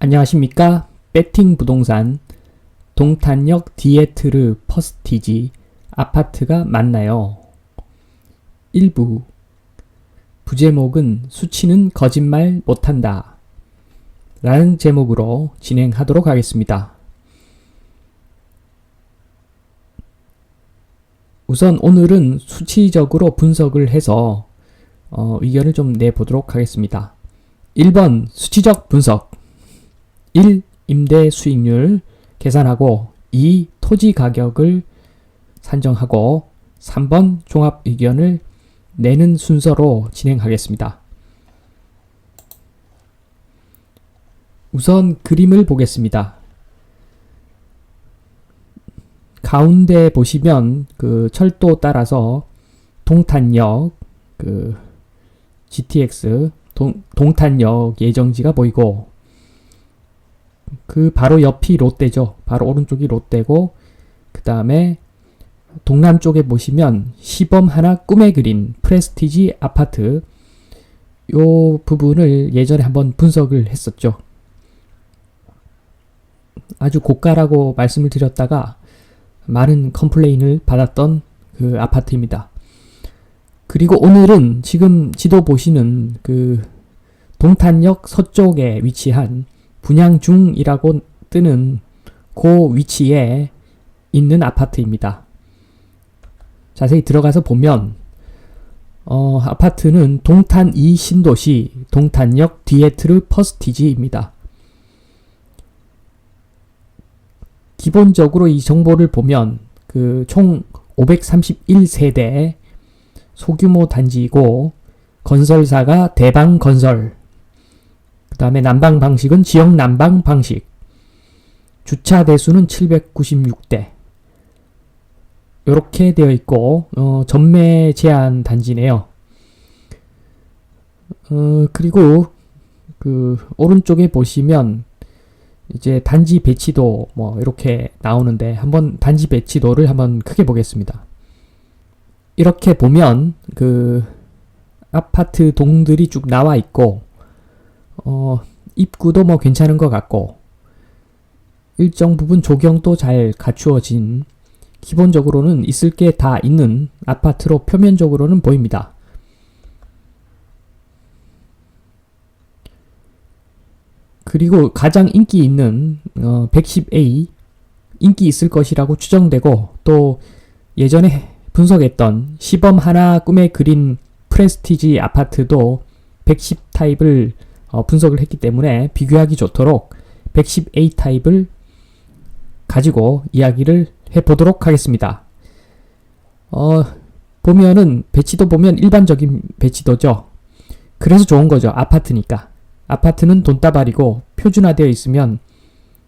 안녕하십니까? 배팅 부동산 동탄역 디에트르 퍼스티지 아파트가 맞나요? 1부 부제목은 수치는 거짓말 못한다 라는 제목으로 진행하도록 하겠습니다. 우선 오늘은 수치적으로 분석을 해서 의견을 좀 내보도록 하겠습니다. 1번 수치적 분석 1. 임대 수익률 계산하고 2. 토지 가격을 산정하고 3번 종합 의견을 내는 순서로 진행하겠습니다. 우선 그림을 보겠습니다. 가운데 보시면 그 철도 따라서 동탄역 GTX 동탄역 예정지가 보이고 그 바로 옆이 롯데죠. 바로 오른쪽이 롯데고 그 다음에 동남쪽에 보시면 시범 하나 꿈에 그린 프레스티지 아파트 요 부분을 예전에 한번 분석을 했었죠. 아주 고가라고 말씀을 드렸다가 많은 컴플레인을 받았던 그 아파트입니다. 그리고 오늘은 지금 지도 보시는 그 동탄역 서쪽에 위치한 분양 중이라고 뜨는 그 위치에 있는 아파트입니다. 자세히 들어가서 보면 아파트는 동탄 2 신도시 동탄역 디에트르 퍼스티지입니다. 기본적으로 이 정보를 보면 그 총 531세대 소규모 단지이고 건설사가 대방건설 그 다음에 난방 방식은 지역 난방 방식 주차 대수는 796대 이렇게 되어 있고 전매 제한 단지네요. 그리고 그 오른쪽에 보시면 이제 단지 배치도 뭐 이렇게 나오는데 한번 단지 배치도를 한번 크게 보겠습니다. 이렇게 보면 그 아파트 동들이 쭉 나와 있고 입구도 뭐 괜찮은 것 같고 일정 부분 조경도 잘 갖추어진 기본적으로는 있을 게 다 있는 아파트로 표면적으로는 보입니다. 그리고 가장 인기 있는 110A 인기 있을 것이라고 추정되고 또 예전에 분석했던 시범 하나 꿈에 그린 프레스티지 아파트도 110 타입을 분석을 했기 때문에 비교하기 좋도록 110A 타입을 가지고 이야기를 해보도록 하겠습니다. 보면은 배치도 보면 일반적인 배치도죠. 그래서 좋은 거죠. 아파트니까. 아파트는 돈다발이고 표준화되어 있으면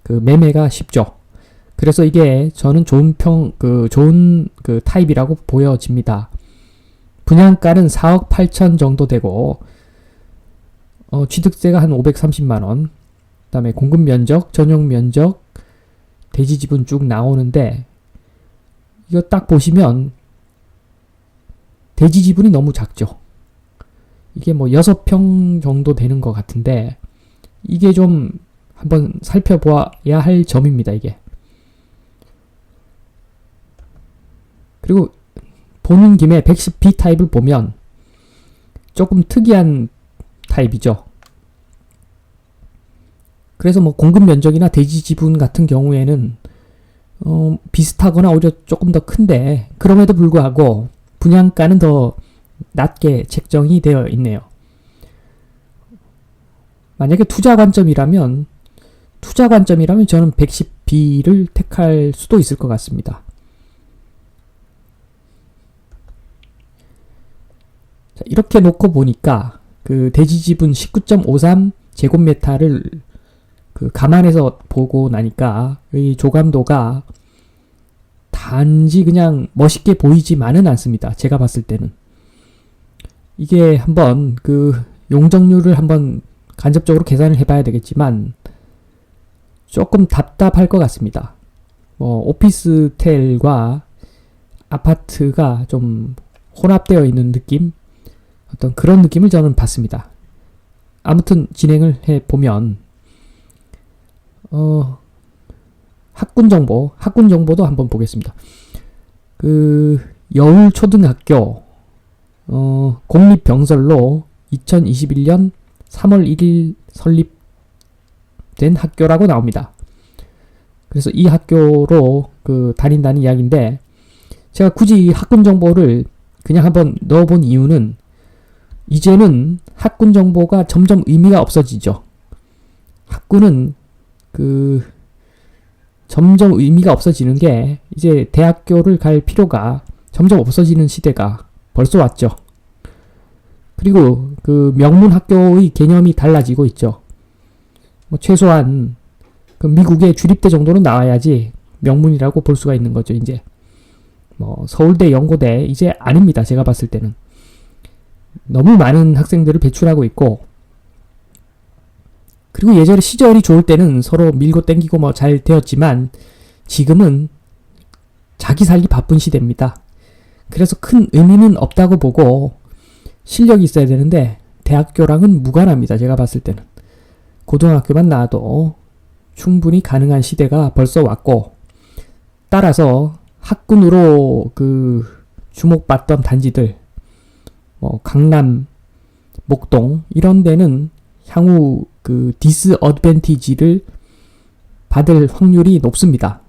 그 매매가 쉽죠. 그래서 이게 저는 좋은 타입이라고 보여집니다. 분양가는 4억 8천 정도 되고 취득세가 한 530만원 그 다음에 공급 면적, 전용 면적, 대지 지분 쭉 나오는데 이거 딱 보시면 대지 지분이 너무 작죠. 이게 뭐 6평 정도 되는 것 같은데 이게 좀 한번 살펴봐야 할 점입니다. 이게. 그리고 보는 김에 110B 타입을 보면 조금 특이한 타입이죠. 그래서 뭐 공급 면적이나 대지 지분 같은 경우에는 비슷하거나 오히려 조금 더 큰데 그럼에도 불구하고 분양가는 더 낮게 책정이 되어 있네요. 만약에 투자 관점이라면 저는 110B를 택할 수도 있을 것 같습니다. 자, 이렇게 놓고 보니까 그 대지 지분 19.53 제곱미터를 그 감안해서 보고 나니까 이 조감도가 단지 그냥 멋있게 보이지만은 않습니다. 제가 봤을 때는. 이게 한번 그 용적률을 한번 간접적으로 계산을 해봐야 되겠지만 조금 답답할 것 같습니다. 오피스텔과 아파트가 좀 혼합되어 있는 느낌? 어떤 그런 느낌을 저는 받습니다. 아무튼 진행을 해보면 학군 정보도 한번 보겠습니다. 여울초등학교, 공립병설로 2021년 3월 1일 설립된 학교라고 나옵니다. 그래서 이 학교로 다닌다는 이야기인데, 제가 굳이 이 학군 정보를 그냥 한번 넣어본 이유는, 이제는 학군 정보가 점점 의미가 없어지죠. 학군은 점점 의미가 없어지는 게, 이제 대학교를 갈 필요가 점점 없어지는 시대가 벌써 왔죠. 그리고 명문 학교의 개념이 달라지고 있죠. 최소한 미국의 주립대 정도는 나와야지 명문이라고 볼 수가 있는 거죠. 이제 서울대, 연고대 이제 아닙니다. 제가 봤을 때는 너무 많은 학생들을 배출하고 있고, 그리고 예전에 시절이 좋을 때는 서로 밀고 땡기고 잘 되었지만, 지금은 자기 살기 바쁜 시대입니다. 그래서 큰 의미는 없다고 보고 실력이 있어야 되는데, 대학교랑은 무관합니다. 제가 봤을 때는 고등학교만 나와도 충분히 가능한 시대가 벌써 왔고, 따라서 학군으로 주목받던 단지들, 강남, 목동 이런 데는 향후 디스어드밴티지를 받을 확률이 높습니다.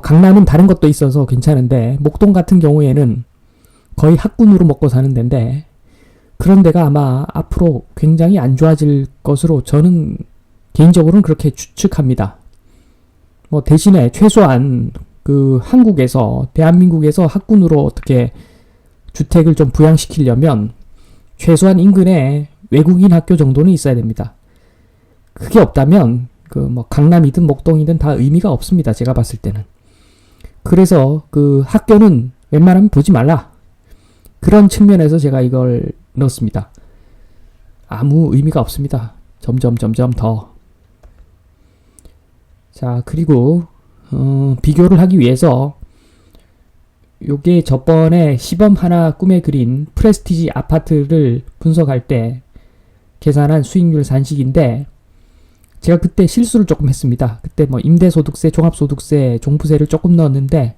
강남은 다른 것도 있어서 괜찮은데, 목동 같은 경우에는 거의 학군으로 먹고 사는 데인데, 그런 데가 아마 앞으로 굉장히 안 좋아질 것으로 저는 개인적으로는 그렇게 추측합니다. 대신에 최소한 한국에서, 대한민국에서 학군으로 어떻게 주택을 좀 부양시키려면 최소한 인근에 외국인 학교 정도는 있어야 됩니다. 그게 없다면 강남이든 목동이든 다 의미가 없습니다. 제가 봤을 때는. 그래서 학교는 웬만하면 보지 말라, 그런 측면에서 제가 이걸 넣었습니다. 아무 의미가 없습니다. 점점 더. 자, 그리고 비교를 하기 위해서 요게 저번에 시범 하나 꿈에 그린 프레스티지 아파트를 분석할 때 계산한 수익률 산식인데, 제가 그때 실수를 조금 했습니다. 그때 임대소득세, 종합소득세, 종부세를 조금 넣었는데,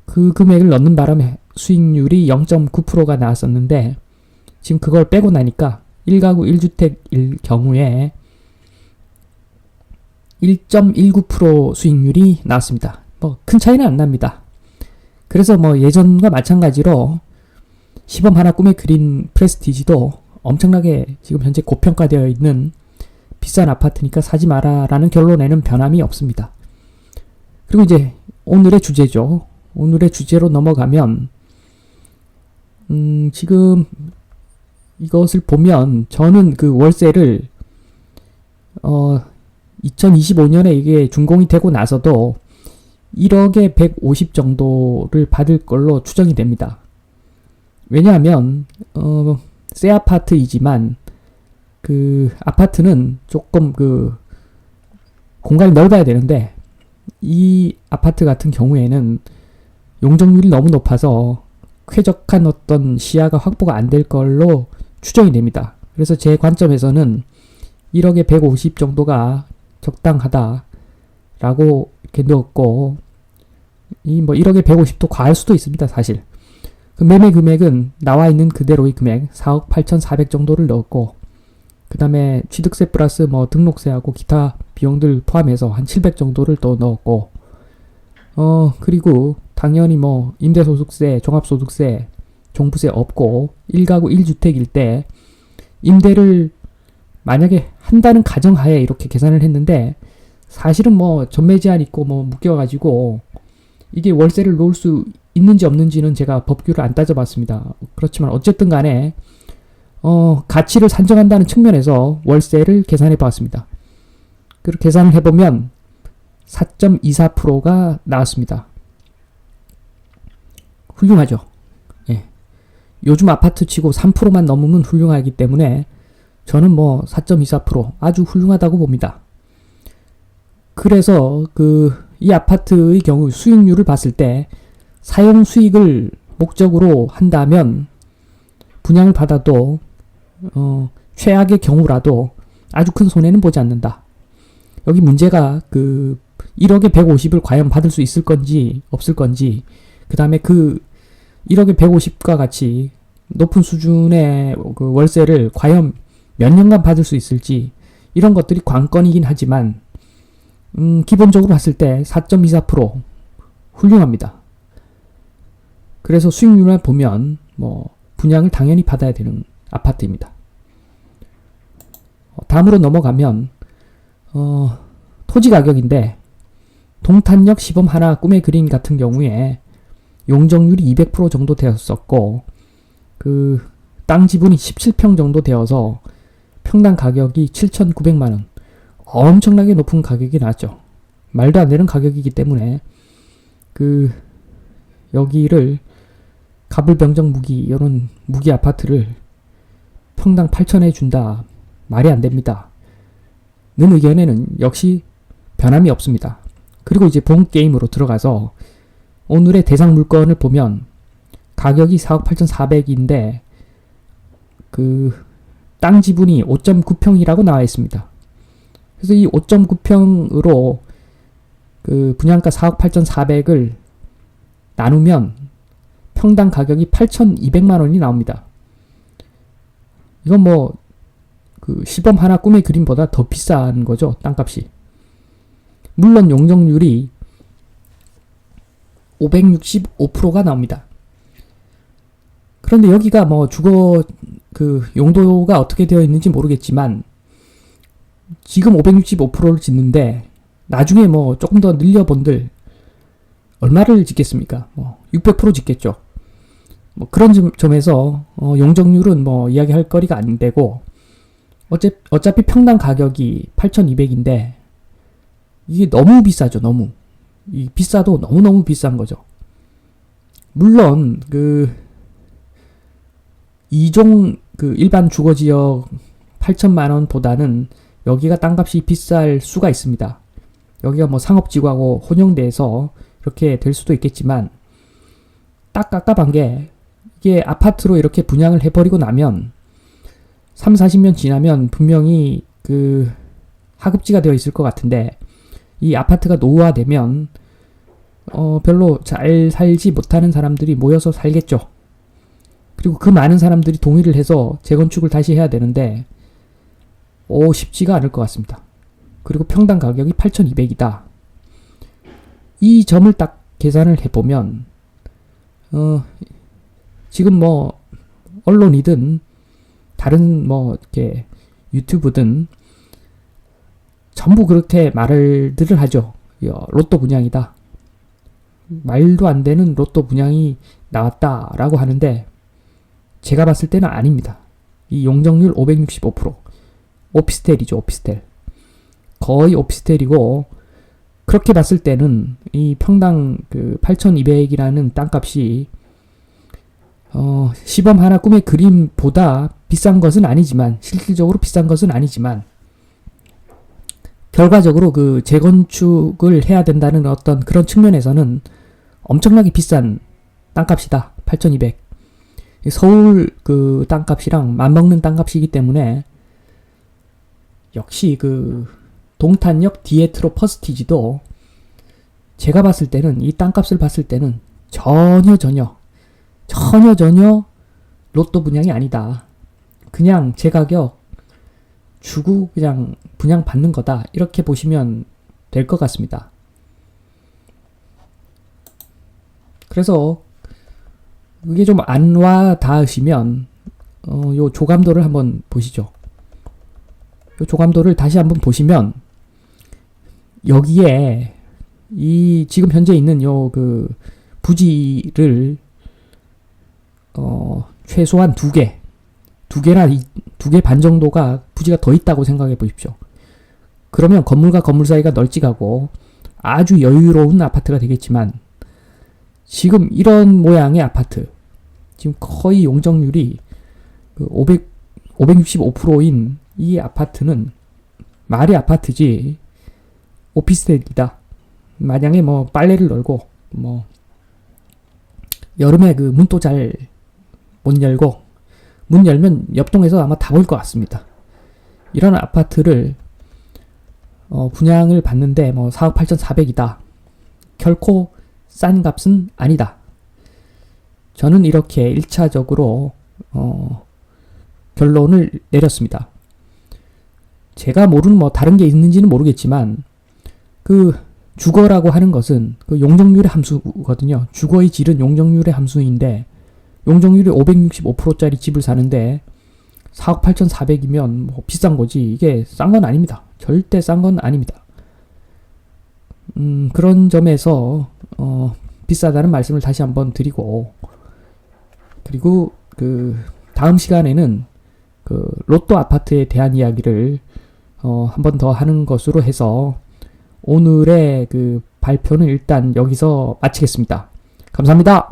그 금액을 넣는 바람에 수익률이 0.9%가 나왔었는데, 지금 그걸 빼고 나니까 1가구 1주택일 경우에 1.19% 수익률이 나왔습니다. 큰 차이는 안 납니다. 그래서 예전과 마찬가지로 시범 하나 꿈에 그린 프레스티지도 엄청나게 지금 현재 고평가되어 있는 비싼 아파트니까 사지 마라 라는 결론에는 변함이 없습니다. 그리고 이제 오늘의 주제죠. 오늘의 주제로 넘어가면, 지금 이것을 보면 저는 월세를 2025년에 이게 준공이 되고 나서도 1억에 150 정도를 받을 걸로 추정이 됩니다. 왜냐하면 새 아파트이지만 아파트는 조금 공간이 넓어야 되는데, 이 아파트 같은 경우에는 용적률이 너무 높아서 쾌적한 어떤 시야가 확보가 안 될 걸로 추정이 됩니다. 그래서 제 관점에서는 1억에 150 정도가 적당하다라고 이렇게 넣었고, 1억에 150도 과할 수도 있습니다, 사실. 매매 금액은 나와 있는 그대로의 금액 4억 8,400 정도를 넣었고, 그 다음에 취득세 플러스 등록세하고 기타 비용들 포함해서 한 700 정도를 또 넣었고, 그리고 당연히 임대소득세, 종합소득세, 종부세 없고 1가구 1주택일 때 임대를 만약에 한다는 가정하에 이렇게 계산을 했는데, 사실은 전매 제한 있고 묶여가지고 이게 월세를 놓을 수 있는지 없는지는 제가 법규를 안 따져봤습니다. 그렇지만 어쨌든 간에 가치를 산정한다는 측면에서 월세를 계산해 보았습니다. 그리고 계산을 해보면 4.24%가 나왔습니다. 훌륭하죠. 예. 요즘 아파트 치고 3%만 넘으면 훌륭하기 때문에 저는 4.24% 아주 훌륭하다고 봅니다. 그래서 이 아파트의 경우 수익률을 봤을 때 사용 수익을 목적으로 한다면 분양을 받아도 최악의 경우라도 아주 큰 손해는 보지 않는다. 여기 문제가 그 1억에 150을 과연 받을 수 있을 건지 없을 건지, 그 다음에 그 1억에 150과 같이 높은 수준의 그 월세를 과연 몇 년간 받을 수 있을지, 이런 것들이 관건이긴 하지만 기본적으로 봤을 때 4.24% 훌륭합니다. 그래서 수익률만 보면 뭐 분양을 당연히 받아야 되는 아파트입니다. 다음으로 넘어가면 토지 가격인데, 동탄역 시범 하나 꿈의 그림 같은 경우에 용적률이 200% 정도 되었었고, 그 땅 지분이 17평 정도 되어서 평당 가격이 7,900만원, 엄청나게 높은 가격이 나왔죠. 말도 안 되는 가격이기 때문에 그 여기를 가불병정 무기, 이런 무기 아파트를 평당 8천에 준다, 말이 안 됩니다. 는 의견에는 역시 변함이 없습니다. 그리고 이제 본 게임으로 들어가서 오늘의 대상 물건을 보면 가격이 4억 8,400인데 그 땅 지분이 5.9평이라고 나와 있습니다. 그래서 이 5.9평으로 그 분양가 4억 8,400을 나누면 평당 가격이 8,200만 원이 나옵니다. 이건 뭐 그 시범 하나 꿈의 그림보다 더 비싼 거죠, 땅값이. 물론 용적률이 565%가 나옵니다. 그런데 여기가 뭐 주거 그 용도가 어떻게 되어 있는지 모르겠지만, 지금 565%를 짓는데 나중에 뭐 조금 더 늘려본들 얼마를 짓겠습니까? 뭐 600% 짓겠죠. 뭐 그런 점에서 용적률은 뭐 이야기할 거리가 안 되고, 어차피 평당 가격이 8,200인데 이게 너무 비싸죠. 너무. 이 비싸도 너무너무 비싼 거죠. 물론 그 2종 그 일반 주거지역 8천만 원보다는 여기가 땅값이 비쌀 수가 있습니다. 여기가 뭐 상업지구하고 혼용돼서 이렇게 될 수도 있겠지만, 딱 깝깝한 게 이게 아파트로 이렇게 분양을 해버리고 나면 3, 40년 지나면 분명히 그 하급지가 되어 있을 것 같은데, 이 아파트가 노후화되면 별로 잘 살지 못하는 사람들이 모여서 살겠죠. 그리고 그 많은 사람들이 동의를 해서 재건축을 다시 해야 되는데 쉽지가 않을 것 같습니다. 그리고 평당 가격이 8,200이다. 이 점을 딱 계산을 해보면 지금 뭐 언론이든 다른 뭐 이렇게 유튜브든 전부 그렇게 말들을 하죠. 로또 분양이다. 말도 안 되는 로또 분양이 나왔다라고 하는데, 제가 봤을 때는 아닙니다. 이 용적률 565%. 오피스텔이죠, 오피스텔. 거의 오피스텔이고, 그렇게 봤을 때는 이 평당 그 8,200이라는 땅값이 시범 하나 꿈의 그림보다 비싼 것은 아니지만, 실질적으로 비싼 것은 아니지만, 결과적으로 그 재건축을 해야 된다는 어떤 그런 측면에서는 엄청나게 비싼 땅값이다. 8,200. 서울 그 땅값이랑 맞먹는 땅값이기 때문에, 역시 그 동탄역 디에트로 퍼스티지도 제가 봤을 때는, 이 땅값을 봤을 때는 전혀 로또 분양이 아니다. 그냥 제 가격 주고 그냥 분양 받는 거다, 이렇게 보시면 될 것 같습니다. 그래서 이게 좀 안 와 닿으시면 요 조감도를 한번 보시죠. 요 조감도를 다시 한번 보시면, 여기에 이 지금 현재 있는 요 그 부지를 최소한 두 개나 2개 반 정도가 부지가 더 있다고 생각해 보십시오. 그러면 건물과 건물 사이가 널찍하고 아주 여유로운 아파트가 되겠지만, 지금 이런 모양의 아파트, 지금 거의 용적률이 565%인 이 아파트는 말이 아파트지 오피스텔이다. 만약에 뭐 빨래를 널고 뭐 여름에 그 문도 잘 못 열고, 문 열면 옆동에서 아마 다 보일 것 같습니다. 이런 아파트를 분양을 받는데 4억 8,400이다. 결코 싼 값은 아니다. 저는 이렇게 1차적으로 결론을 내렸습니다. 제가 모르는 다른 게 있는지는 모르겠지만 그 주거라고 하는 것은 그 용적률의 함수거든요. 주거의 질은 용적률의 함수인데 용적률이 565%짜리 집을 사는데 4억 8,400이면 비싼 거지. 이게 싼 건 아닙니다. 절대 싼 건 아닙니다. 그런 점에서 비싸다는 말씀을 다시 한번 드리고, 그리고 그 다음 시간에는 그 로또 아파트에 대한 이야기를 한 번 더 하는 것으로 해서 오늘의 그 발표는 일단 여기서 마치겠습니다. 감사합니다.